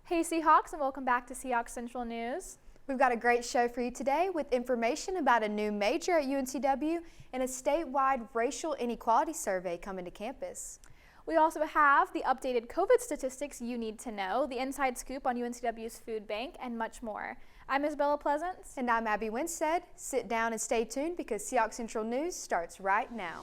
Hey Seahawks, and welcome back to Seahawk Central News. We've got a great show for you today with information about a new major at Uncw and a statewide racial inequality survey coming to campus. We also have the updated COVID statistics you need to know, the inside scoop on UNCW's food bank, and much more. I'm Isabella Pleasance. And I'm Abby Winstead. Sit down and stay tuned because Seahawk Central News starts right now.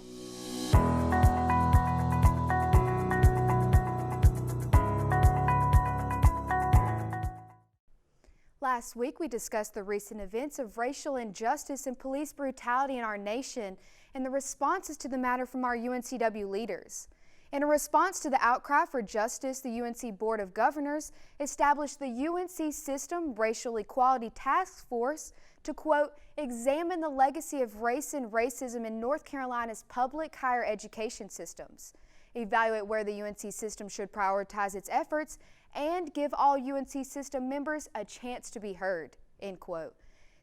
Last week, we discussed the recent events of racial injustice and police brutality in our nation and the responses to the matter from our UNCW leaders. In a response to the outcry for justice, the UNC Board of Governors established the UNC System Racial Equality Task Force to, quote, examine the legacy of race and racism in North Carolina's public higher education systems, evaluate where the UNC system should prioritize its efforts, and give all UNC system members a chance to be heard, end quote.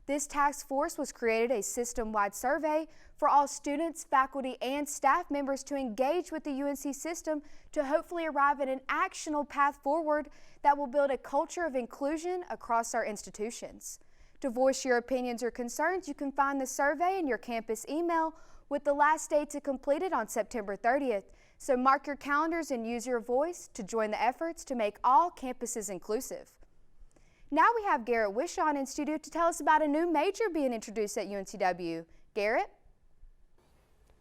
This task force was created a system-wide survey for all students, faculty, and staff members to engage with the UNC system to hopefully arrive at an actionable path forward that will build a culture of inclusion across our institutions. To voice your opinions or concerns, you can find the survey in your campus email with the last day to complete it on September 30th. So mark your calendars and use your voice to join the efforts to make all campuses inclusive. Now we have Garrett Wishon in studio to tell us about a new major being introduced at UNCW. Garrett?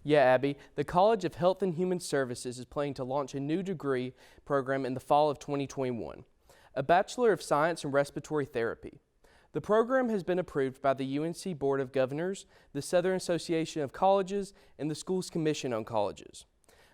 Yeah, Abby, the College of Health and Human Services is planning to launch a new degree program in the fall of 2021, a Bachelor of Science in Respiratory Therapy. The program has been approved by the UNC Board of Governors, the Southern Association of Colleges, and the Schools Commission on Colleges.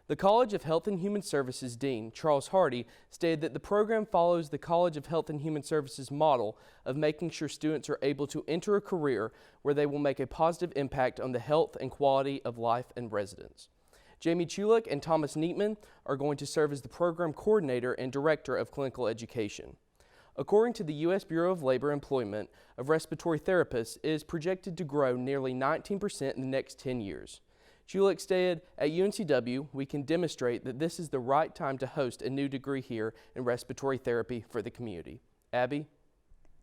The College of Health and Human Services Dean, Charles Hardy, stated that the program follows the College of Health and Human Services model of making sure students are able to enter a career where they will make a positive impact on the health and quality of life and residents. Jamie Chulik and Thomas Neatman are going to serve as the program coordinator and director of clinical education. According to the U.S. Bureau of Labor Employment of respiratory therapists, it is projected to grow nearly 19% in the next 10 years. Chulik stated, at UNCW, we can demonstrate that this is the right time to host a new degree here in respiratory therapy for the community. Abby?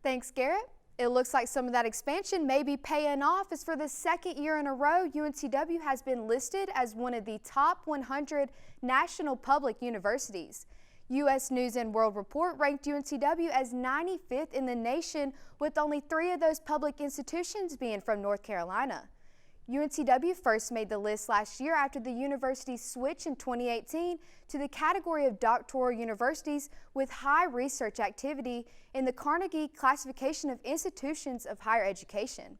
Thanks, Garrett. It looks like some of that expansion may be paying off, as for the second year in a row, UNCW has been listed as one of the top 100 national public universities. U.S. News and World Report ranked UNCW as 95th in the nation, with only 3 of those public institutions being from North Carolina. UNCW first made the list last year after the university switched in 2018 to the category of doctoral universities with high research activity in the Carnegie Classification of Institutions of Higher Education.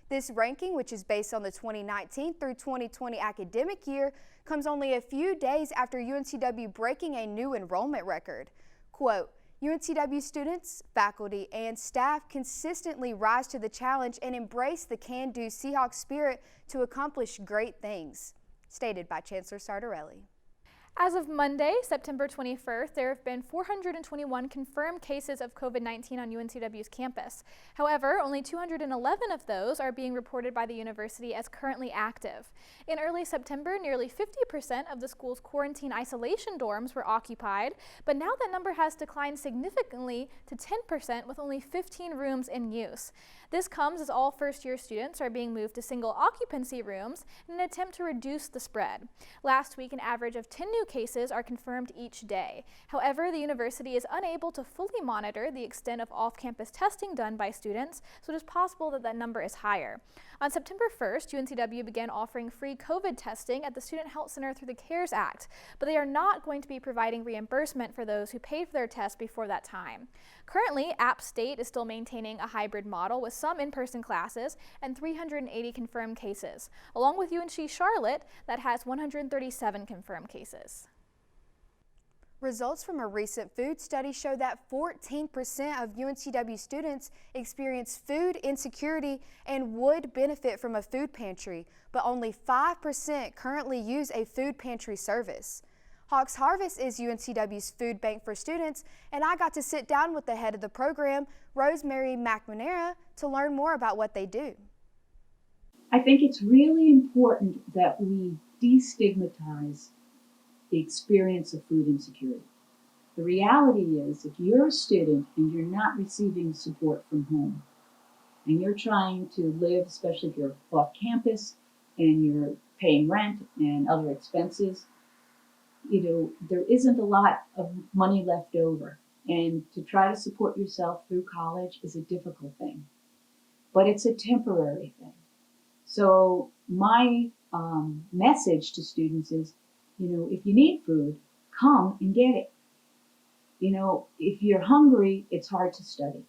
This ranking, which is based on the 2019 through 2020 academic year, comes only a few days after UNCW breaking a new enrollment record. Quote, UNCW students, faculty, and staff consistently rise to the challenge and embrace the can-do Seahawk spirit to accomplish great things, stated by Chancellor Sartorelli. As of Monday, September 21st, there have been 421 confirmed cases of COVID-19 on UNCW's campus. However, only 211 of those are being reported by the university as currently active. In early September, nearly 50% of the school's quarantine isolation dorms were occupied, but now that number has declined significantly to 10% with only 15 rooms in use. This comes as all first-year students are being moved to single occupancy rooms in an attempt to reduce the spread. Last week, an average of 10 new cases are confirmed each day. However, the university is unable to fully monitor the extent of off-campus testing done by students, so it is possible that that number is higher. On September 1st, UNCW began offering free COVID testing at the Student Health Center through the CARES Act, but they are not going to be providing reimbursement for those who paid for their tests before that time. Currently, App State is still maintaining a hybrid model with some in-person classes and 380 confirmed cases, along with UNC Charlotte that has 137 confirmed cases. Results from a recent food study show that 14% of UNCW students experience food insecurity and would benefit from a food pantry, but only 5% currently use a food pantry service. Hawks Harvest is UNCW's food bank for students, and I got to sit down with the head of the program, Rosemary McNamara, to learn more about what they do. I think it's really important that we destigmatize the experience of food insecurity. The reality is, if you're a student and you're not receiving support from home, and you're trying to live, especially if you're off campus and you're paying rent and other expenses, there isn't a lot of money left over. And to try to support yourself through college is a difficult thing, but it's a temporary thing. So my message to students is, if you need food, come and get it. If you're hungry, it's hard to study.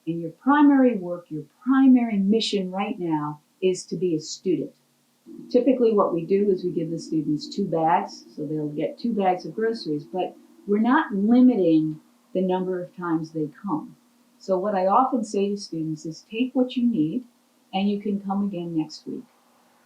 And your primary work, your primary mission right now is to be a student. Typically what we do is we give the students 2 bags, so they'll get 2 bags of groceries, but we're not limiting the number of times they come. So what I often say to students is take what you need and you can come again next week.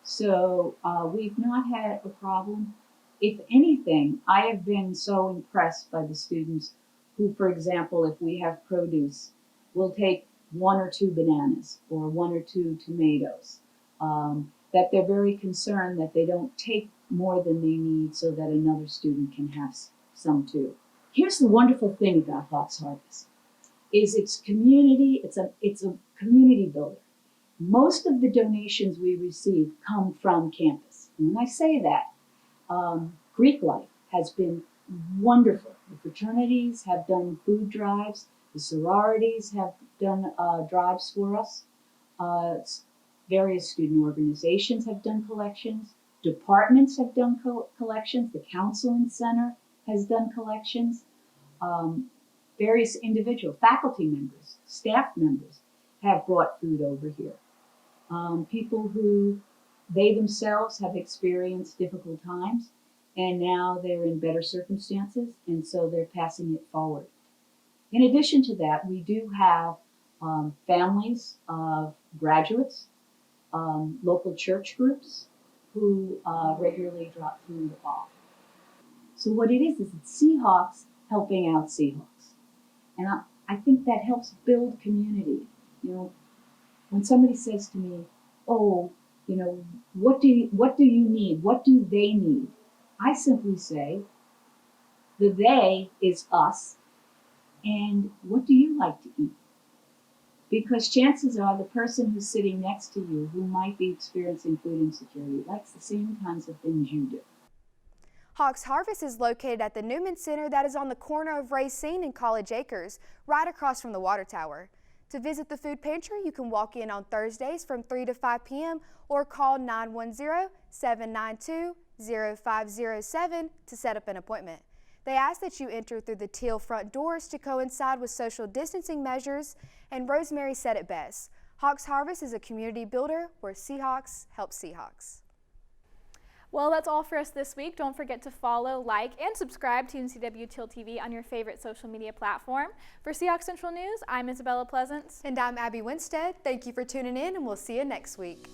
So we've not had a problem. If anything, I have been so impressed by the students who, for example, if we have produce, will take 1 or 2 bananas or 1 or 2 tomatoes. That they're very concerned that they don't take more than they need so that another student can have some too. Here's the wonderful thing about Hawks Harvest, is it's community, it's a community builder. Most of the donations we receive come from campus. And when I say that, Greek life has been wonderful. The fraternities have done food drives, the sororities have done drives for us. Various student organizations have done collections. Departments have done collections. The counseling center has done collections. Various individual faculty members, staff members have brought food over here. People who they themselves have experienced difficult times and now they're in better circumstances, and so they're passing it forward. In addition to that, we do have families of graduates, local church groups who regularly drop food off. So what it is it's Seahawks helping out Seahawks. And I think that helps build community. When somebody says to me, oh, what do you need? What do they need? I simply say, the they is us, and what do you like to eat? Because chances are the person who's sitting next to you who might be experiencing food insecurity likes the same kinds of things you do. Hawks Harvest is located at the Newman Center that is on the corner of Racine and College Acres, right across from the water tower. To visit the food pantry, you can walk in on Thursdays from 3 to 5 p.m. or call 910-792-0507 to set up an appointment. They ask that you enter through the teal front doors to coincide with social distancing measures, and Rosemary said it best. Hawks Harvest is a community builder where Seahawks help Seahawks. Well, that's all for us this week. Don't forget to follow, like, and subscribe to UNCW TealTV on your favorite social media platform. For Seahawk Central News, I'm Isabella Pleasance. And I'm Abby Winstead. Thank you for tuning in, and we'll see you next week.